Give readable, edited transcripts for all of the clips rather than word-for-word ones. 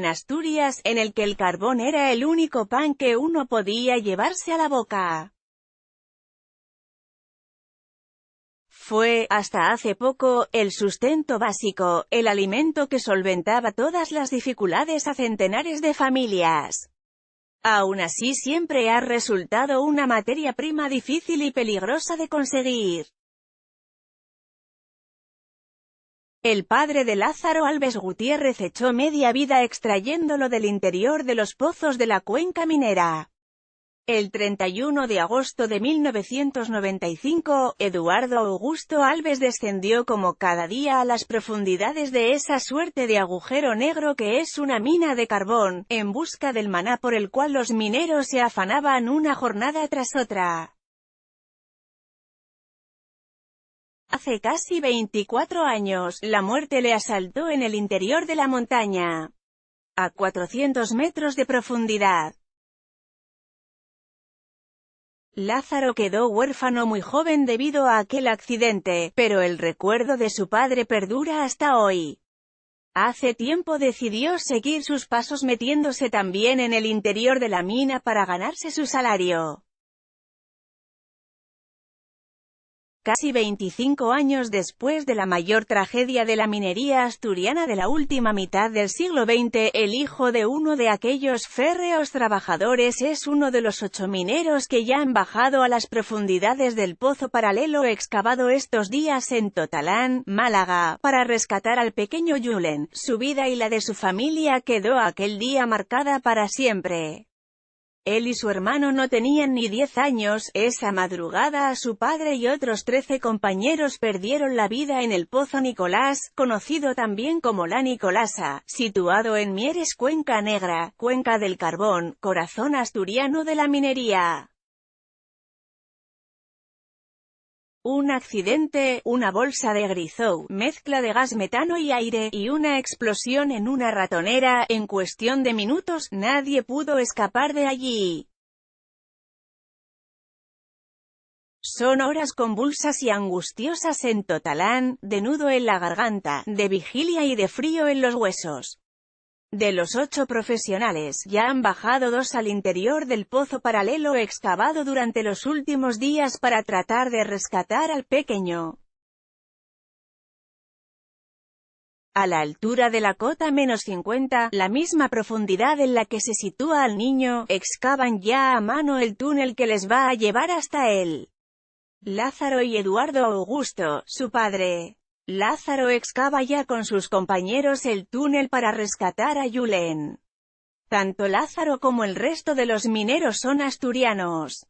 en Asturias, en el que el carbón era el único pan que uno podía llevarse a la boca. Fue, hasta hace poco, el sustento básico, el alimento que solventaba todas las dificultades a centenares de familias. Aún así siempre ha resultado una materia prima difícil y peligrosa de conseguir. El padre de Lázaro Alves Gutiérrez echó media vida extrayéndolo del interior de los pozos de la cuenca minera. El 31 de agosto de 1995, Eduardo Augusto Alves descendió como cada día a las profundidades de esa suerte de agujero negro que es una mina de carbón, en busca del maná por el cual los mineros se afanaban una jornada tras otra. Hace casi 24 años, la muerte le asaltó en el interior de la montaña, a 400 metros de profundidad. Lázaro quedó huérfano muy joven debido a aquel accidente, pero el recuerdo de su padre perdura hasta hoy. Hace tiempo decidió seguir sus pasos metiéndose también en el interior de la mina para ganarse su salario. Casi 25 años después de la mayor tragedia de la minería asturiana de la última mitad del siglo XX, el hijo de uno de aquellos férreos trabajadores es uno de los 8 mineros que ya han bajado a las profundidades del pozo paralelo excavado estos días en Totalán, Málaga, para rescatar al pequeño Julen. Su vida y la de su familia quedó aquel día marcada para siempre. Él y su hermano no tenían ni 10 años, esa madrugada su padre y otros 13 compañeros perdieron la vida en el Pozo Nicolás, conocido también como La Nicolasa, situado en Mieres, Cuenca Negra, Cuenca del Carbón, corazón asturiano de la minería. Un accidente, una bolsa de Grisou, mezcla de gas metano y aire, y una explosión en una ratonera. En cuestión de minutos, nadie pudo escapar de allí. Son horas convulsas y angustiosas en Totalán, de nudo en la garganta, de vigilia y de frío en los huesos. De los 8 profesionales, ya han bajado 2 al interior del pozo paralelo excavado durante los últimos días para tratar de rescatar al pequeño. A la altura de la cota -50, la misma profundidad en la que se sitúa al niño, excavan ya a mano el túnel que les va a llevar hasta él. Lázaro y Eduardo Augusto, su padre. Lázaro excava ya con sus compañeros el túnel para rescatar a Julen. Tanto Lázaro como el resto de los mineros son asturianos.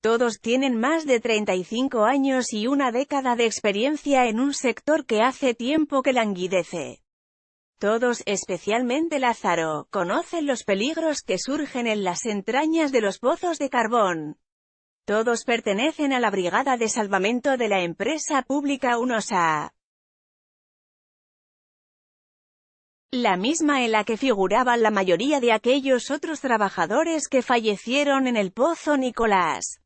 Todos tienen más de 35 años y una década de experiencia en un sector que hace tiempo que languidece. Todos, especialmente Lázaro, conocen los peligros que surgen en las entrañas de los pozos de carbón. Todos pertenecen a la Brigada de Salvamento de la empresa pública UNOSA. La misma en la que figuraban la mayoría de aquellos otros trabajadores que fallecieron en el Pozo Nicolás.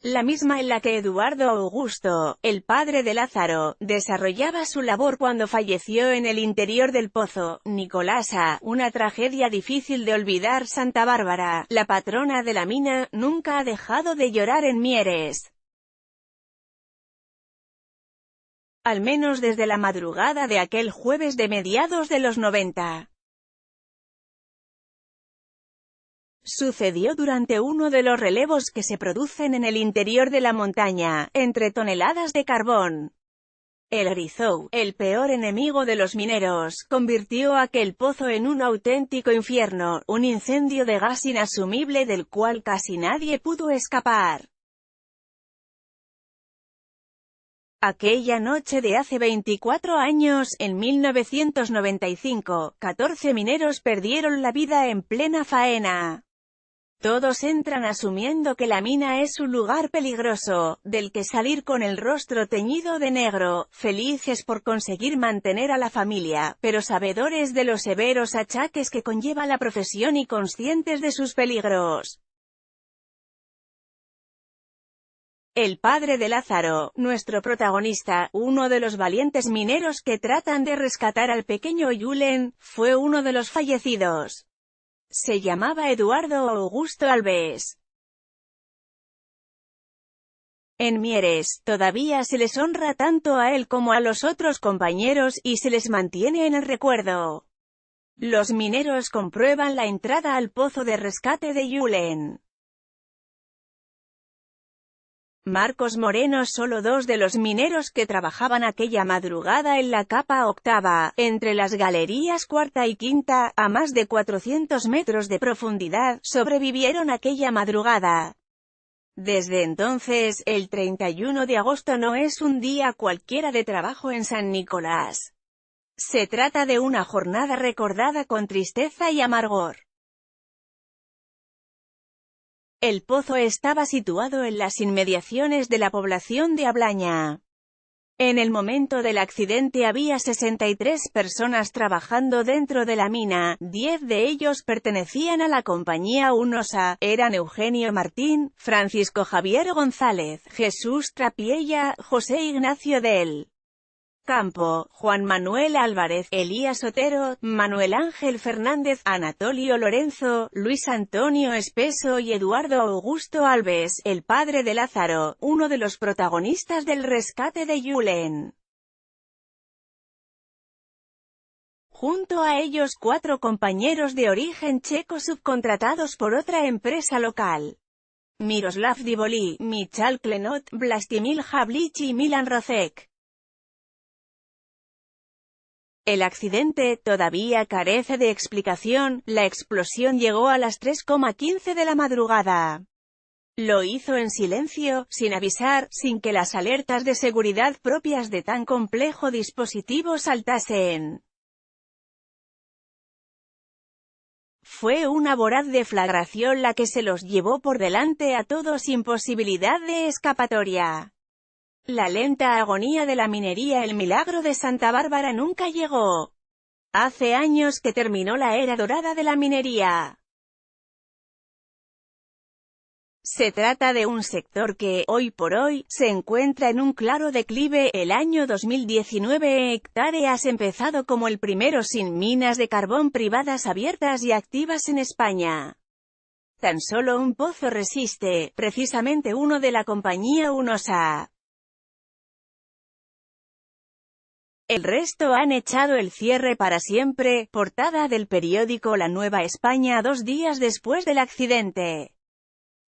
La misma en la que Eduardo Augusto, el padre de Lázaro, desarrollaba su labor cuando falleció en el interior del Pozo Nicolasa, una tragedia difícil de olvidar. Santa Bárbara, la patrona de la mina, nunca ha dejado de llorar en Mieres. Al menos desde la madrugada de aquel jueves de mediados de los 90. Sucedió durante uno de los relevos que se producen en el interior de la montaña, entre toneladas de carbón. El Grisou, el peor enemigo de los mineros, convirtió aquel pozo en un auténtico infierno, un incendio de gas inasumible del cual casi nadie pudo escapar. Aquella noche de hace 24 años, en 1995, 14 mineros perdieron la vida en plena faena. Todos entran asumiendo que la mina es un lugar peligroso, del que salir con el rostro teñido de negro, felices por conseguir mantener a la familia, pero sabedores de los severos achaques que conlleva la profesión y conscientes de sus peligros. El padre de Lázaro, nuestro protagonista, uno de los valientes mineros que tratan de rescatar al pequeño Julen, fue uno de los fallecidos. Se llamaba Eduardo Augusto Alves. En Mieres, todavía se les honra tanto a él como a los otros compañeros, y se les mantiene en el recuerdo. Los mineros comprueban la entrada al pozo de rescate de Julen. Marcos Moreno, solo dos de los mineros que trabajaban aquella madrugada en la capa octava, entre las galerías cuarta y quinta, a más de 400 metros de profundidad, sobrevivieron aquella madrugada. Desde entonces, el 31 de agosto no es un día cualquiera de trabajo en San Nicolás. Se trata de una jornada recordada con tristeza y amargor. El pozo estaba situado en las inmediaciones de la población de Ablaña. En el momento del accidente había 63 personas trabajando dentro de la mina, 10 de ellos pertenecían a la compañía Unosa, eran Eugenio Martín, Francisco Javier González, Jesús Trapiella, José Ignacio del Campo, Juan Manuel Álvarez, Elías Otero, Manuel Ángel Fernández, Anatolio Lorenzo, Luis Antonio Espeso y Eduardo Augusto Alves, el padre de Lázaro, uno de los protagonistas del rescate de Julen. Junto a ellos 4 compañeros de origen checo subcontratados por otra empresa local. Miroslav Divoli, Michal Klenot, Vlastimil Havlich y Milan Rocek. El accidente todavía carece de explicación. La explosión llegó a las 3:15 de la madrugada. Lo hizo en silencio, sin avisar, sin que las alertas de seguridad propias de tan complejo dispositivo saltasen. Fue una voraz deflagración la que se los llevó por delante a todos sin posibilidad de escapatoria. La lenta agonía de la minería. El milagro de Santa Bárbara nunca llegó. Hace años que terminó la era dorada de la minería. Se trata de un sector que, hoy por hoy, se encuentra en un claro declive. El año 2019 hectáreas empezado como el primero sin minas de carbón privadas abiertas y activas en España. Tan solo un pozo resiste, precisamente uno de la compañía Unosa. El resto han echado el cierre para siempre. Portada del periódico La Nueva España 2 días después del accidente.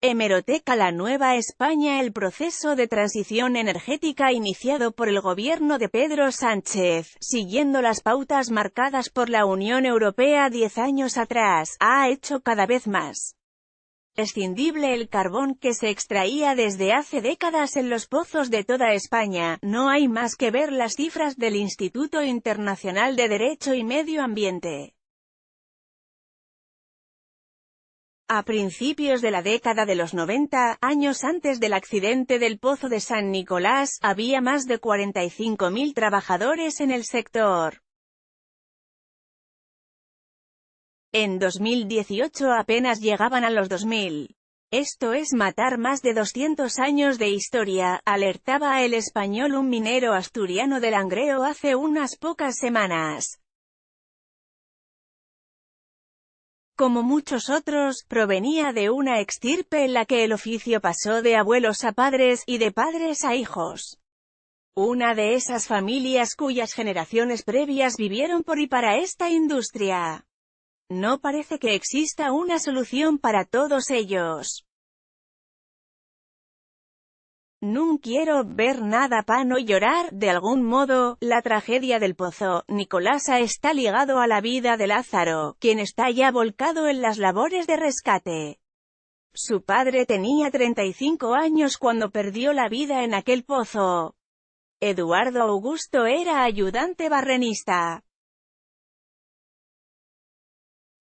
Hemeroteca La Nueva España. El proceso de transición energética iniciado por el gobierno de Pedro Sánchez, siguiendo las pautas marcadas por la Unión Europea 10 años atrás, ha hecho cada vez más prescindible el carbón que se extraía desde hace décadas en los pozos de toda España. No hay más que ver las cifras del Instituto Internacional de Derecho y Medio Ambiente. A principios de la década de los 90, años antes del accidente del pozo de San Nicolás, había más de 45.000 trabajadores en el sector. En 2018 apenas llegaban a los 2.000. Esto es matar más de 200 años de historia, alertaba a El Español un minero asturiano de Langreo hace unas pocas semanas. Como muchos otros, provenía de una extirpe en la que el oficio pasó de abuelos a padres, y de padres a hijos. Una de esas familias cuyas generaciones previas vivieron por y para esta industria. No parece que exista una solución para todos ellos. No quiero ver nada para no llorar. De algún modo, la tragedia del pozo Nicolasa está ligado a la vida de Lázaro, quien está ya volcado en las labores de rescate. Su padre tenía 35 años cuando perdió la vida en aquel pozo. Eduardo Augusto era ayudante barrenista.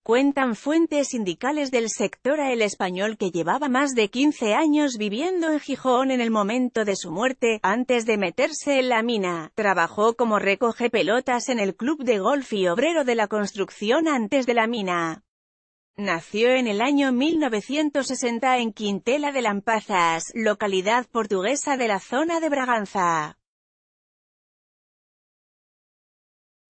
Cuentan fuentes sindicales del sector a El Español que llevaba más de 15 años viviendo en Gijón en el momento de su muerte. Antes de meterse en la mina, trabajó como recogepelotas en el club de golf y obrero de la construcción antes de la mina. Nació en el año 1960 en Quintela de Lampazas, localidad portuguesa de la zona de Braganza.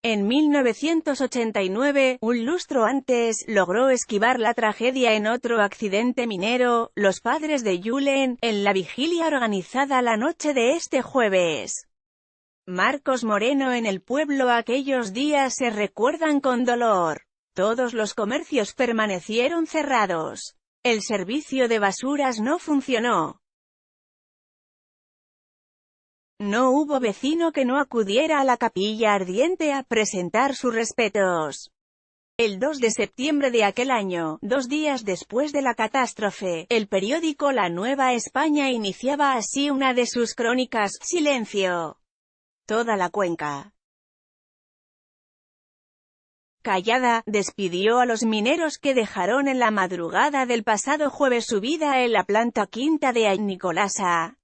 En 1989, un lustro antes, logró esquivar la tragedia en otro accidente minero, los padres de Julen, en la vigilia organizada la noche de este jueves. Marcos Moreno. En el pueblo aquellos días se recuerdan con dolor. Todos los comercios permanecieron cerrados. El servicio de basuras no funcionó. No hubo vecino que no acudiera a la capilla ardiente a presentar sus respetos. El 2 de septiembre de aquel año, 2 días después de la catástrofe, el periódico La Nueva España iniciaba así una de sus crónicas: Silencio. Toda la cuenca callada, despidió a los mineros que dejaron en la madrugada del pasado jueves su vida en la planta quinta de Nicolasa.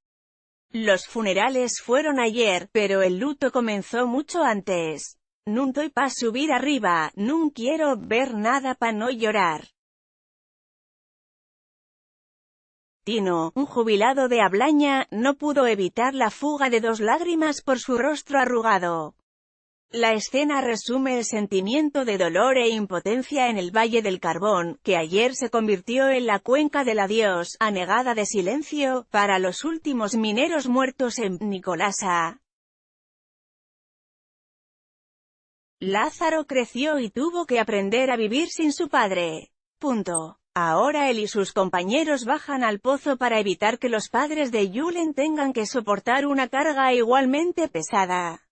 Los funerales fueron ayer, pero el luto comenzó mucho antes. Non toi pa subir arriba, non quiero ver nada pa no llorar. Tino, un jubilado de Ablaña, no pudo evitar la fuga de 2 lágrimas por su rostro arrugado. La escena resume el sentimiento de dolor e impotencia en el Valle del Carbón, que ayer se convirtió en la cuenca del adiós, anegada de silencio, para los últimos mineros muertos en Nicolasa. Lázaro creció y tuvo que aprender a vivir sin su padre. Ahora él y sus compañeros bajan al pozo para evitar que los padres de Julen tengan que soportar una carga igualmente pesada.